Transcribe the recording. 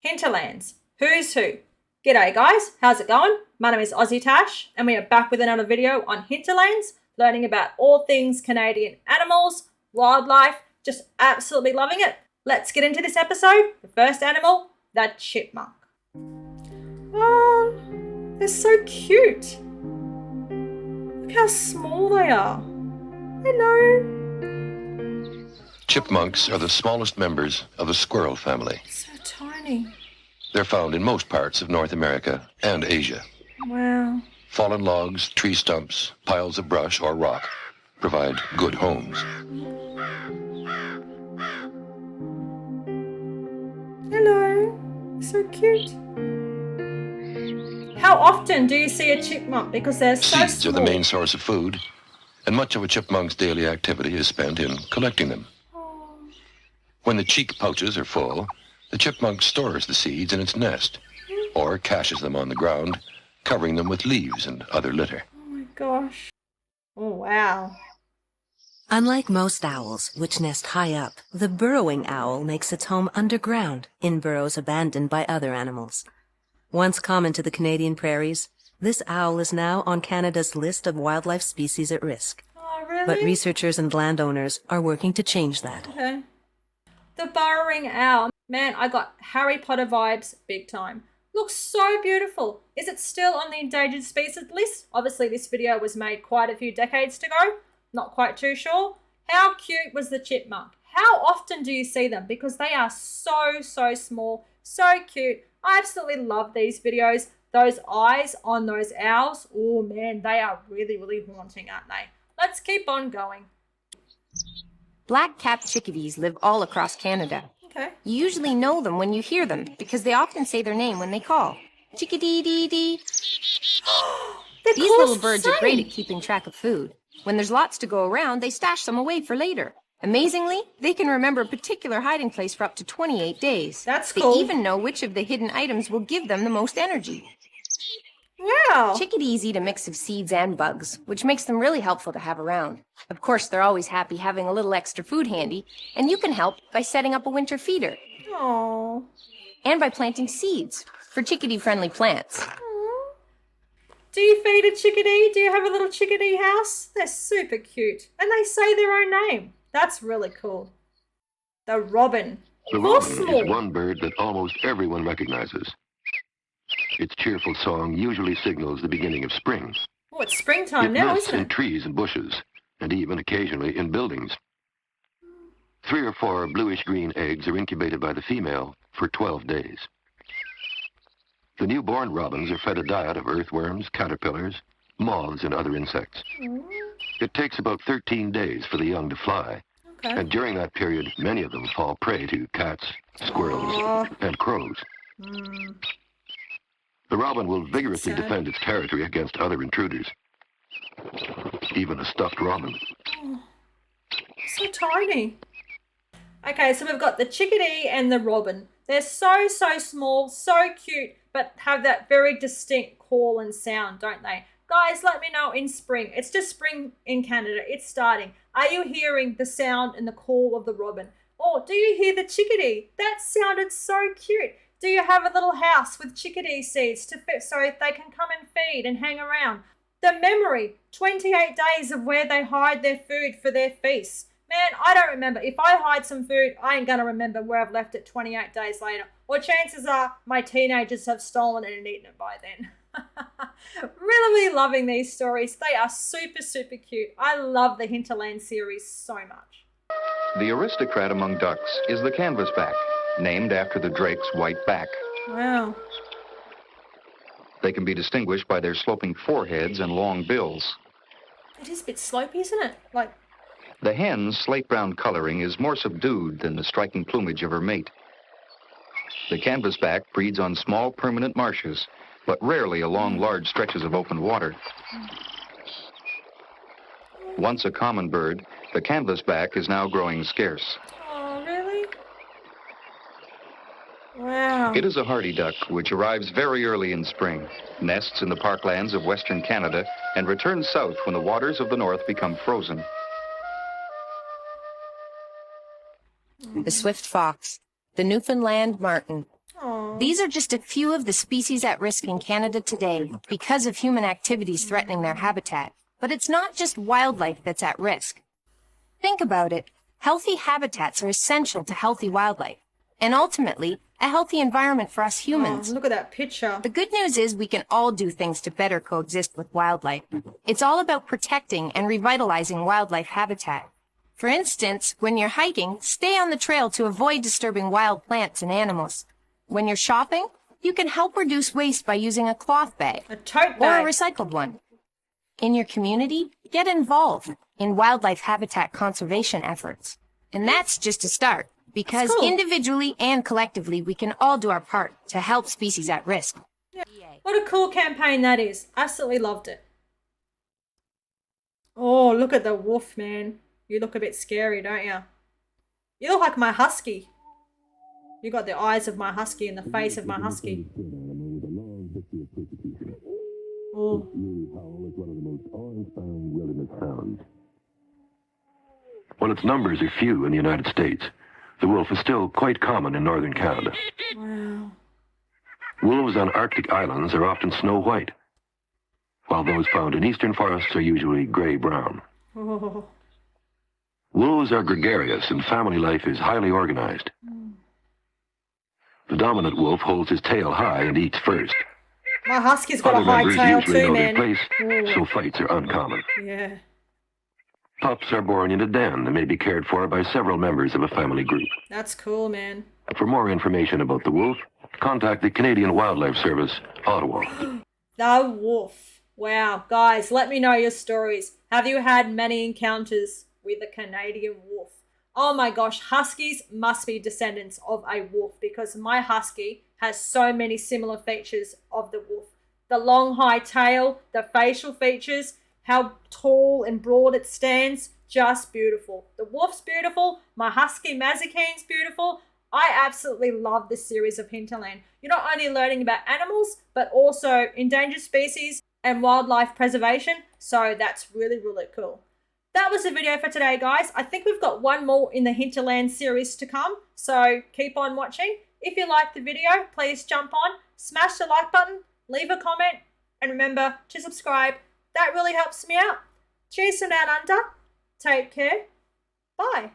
Hinterlands, who's who. G'day guys, how's it going? My name is AussieTash and we are back with another video on Hinterlands, learning about all things Canadian animals, wildlife, just absolutely loving it. Let's get into this episode. The first animal, the chipmunk. Oh, they're so cute. Look how small they are. Hello. Chipmunks are the smallest members of the squirrel family. So tiny. They're found in most parts of North America and Asia. Wow. Fallen logs, tree stumps, piles of brush or rock provide good homes. Hello. So cute. How often do you see a chipmunk? Because they're so Seeds small. are the main source of food, and much of a chipmunk's daily activity is spent in collecting them. Oh. When the cheek pouches are full, the chipmunk stores the seeds in its nest, or caches them on the ground, covering them with leaves and other litter. Oh my gosh. Oh wow. Unlike most owls, which nest high up, the burrowing owl makes its home underground, in burrows abandoned by other animals. Once common to the Canadian prairies, this owl is now on Canada's list of wildlife species at risk. Oh really? But researchers and landowners are working to change that. Okay. The burrowing owl. Man, I got Harry Potter vibes big time. Looks so beautiful. Is it still on the endangered species list? Obviously, this video was made quite a few decades ago. Not quite too sure. How cute was the chipmunk? How often do you see them? Because they are so small, so cute. I absolutely love these videos. Those eyes on those owls, oh man, they are really haunting, aren't they? Let's keep on going. Black-capped chickadees live all across Canada. Okay. You usually know them when you hear them because they often say their name when they call. Chickadee-dee-dee. These little birds are great at keeping track of food. When there's lots to go around, they stash some away for later. Amazingly, they can remember a particular hiding place for up to 28 days. That's cool. They even know which of the hidden items will give them the most energy. Wow. Chickadees eat a mix of seeds and bugs, which makes them really helpful to have around. Of course, they're always happy having a little extra food handy, and you can help by setting up a winter feeder. Aww. And by planting seeds for chickadee-friendly plants. Do you feed a chickadee? Do you have a little chickadee house? They're super cute. And they say their own name. That's really cool. The robin. The robin is one bird that almost everyone recognizes. Its cheerful song usually signals the beginning of spring. Oh, it's springtime now, nests isn't in it? trees and bushes, and even occasionally in buildings. 3 or 4 bluish-green eggs are incubated by the female for 12 days. The newborn robins are fed a diet of earthworms, caterpillars, moths, and other insects. It takes about 13 days for the young to fly, and during that period, many of them fall prey to cats, squirrels, and crows. The robin will vigorously defend its territory against other intruders, even a stuffed robin. Oh, so tiny. Okay, so we've got the chickadee and the robin. They're so small, so cute, but have that very distinct call and sound, don't they? Guys, let me know in spring. It's just spring in Canada. It's starting. Are you hearing the sound and the call of the robin? Or do you hear the chickadee? That sounded so cute. Do you have a little house with chickadee seeds to fit so they can come and feed and hang around? The memory, 28 days of where they hide their food for their feasts. Man, I don't remember. If I hide some food, I ain't going to remember where I've left it 28 days later. Or chances are my teenagers have stolen it and eaten it by then. Really loving these stories. They are super cute. I love the Hinterland series so much. The aristocrat among ducks is the canvasback, named after the drake's white back. Wow. They can be distinguished by their sloping foreheads and long bills. It is a bit slopey, isn't it? Like, The hen's slate-brown coloring is more subdued than the striking plumage of her mate. The canvasback breeds on small permanent marshes, but rarely along large stretches of open water. Once a common bird, the canvasback is now growing scarce. oh, really? Wow. It is a hardy duck which arrives very early in spring, nests in the parklands of western Canada, and returns south when the waters of the north become frozen. The swift fox, the Newfoundland martin, Aw. These are just a few of the species at risk in Canada today because of human activities threatening their habitat. But it's not just wildlife that's at risk. Think about it. Healthy habitats are essential to healthy wildlife, and ultimately, a healthy environment for us humans. Oh, look at that picture. The good news is we can all do things to better coexist with wildlife. It's all about protecting and revitalizing wildlife habitat. For instance, when you're hiking, stay on the trail to avoid disturbing wild plants and animals. When you're shopping, you can help reduce waste by using a cloth bag A tote or a bag. recycled one. In your community, get involved in wildlife habitat conservation efforts. And that's just a start, because That's cool. individually and collectively, we can all do our part to help species at risk. What a cool campaign that is. Absolutely loved it. Oh, look at the wolf, man. You look a bit scary, don't you? You look like my husky. You got the eyes of my husky and the face of my husky. Oh. While its numbers are few in the United States, the wolf is still quite common in northern Canada. Wow. Wolves on Arctic islands are often snow white, while those found in eastern forests are usually gray-brown. Oh. Wolves are gregarious and family life is highly organized. The dominant wolf holds his tail high and eats first. My husky's got a Other high members tail usually too, know man. their place, Ooh. so fights are uncommon. Yeah. Pups are born in a den and may be cared for by several members of a family group. That's cool, man. For more information about the wolf, contact the Canadian Wildlife Service, Ottawa. The wolf. Wow. Guys, let me know your stories. Have you had many encounters with a Canadian wolf? Oh my gosh, huskies must be descendants of a wolf because my husky has so many similar features of the wolf. The long high tail, the facial features, how tall and broad it stands, just beautiful. The wolf's beautiful. My husky Mazikeen's beautiful. I absolutely love this series of Hinterland. You're not only learning about animals, but also endangered species and wildlife preservation. So that's really, really cool. That was the video for today, guys. I think we've got one more in the Hinterland series to come. So keep on watching. If you liked the video, please jump on, smash the like button, leave a comment, and remember to subscribe. That really helps me out. Cheers from down under. Take care. Bye.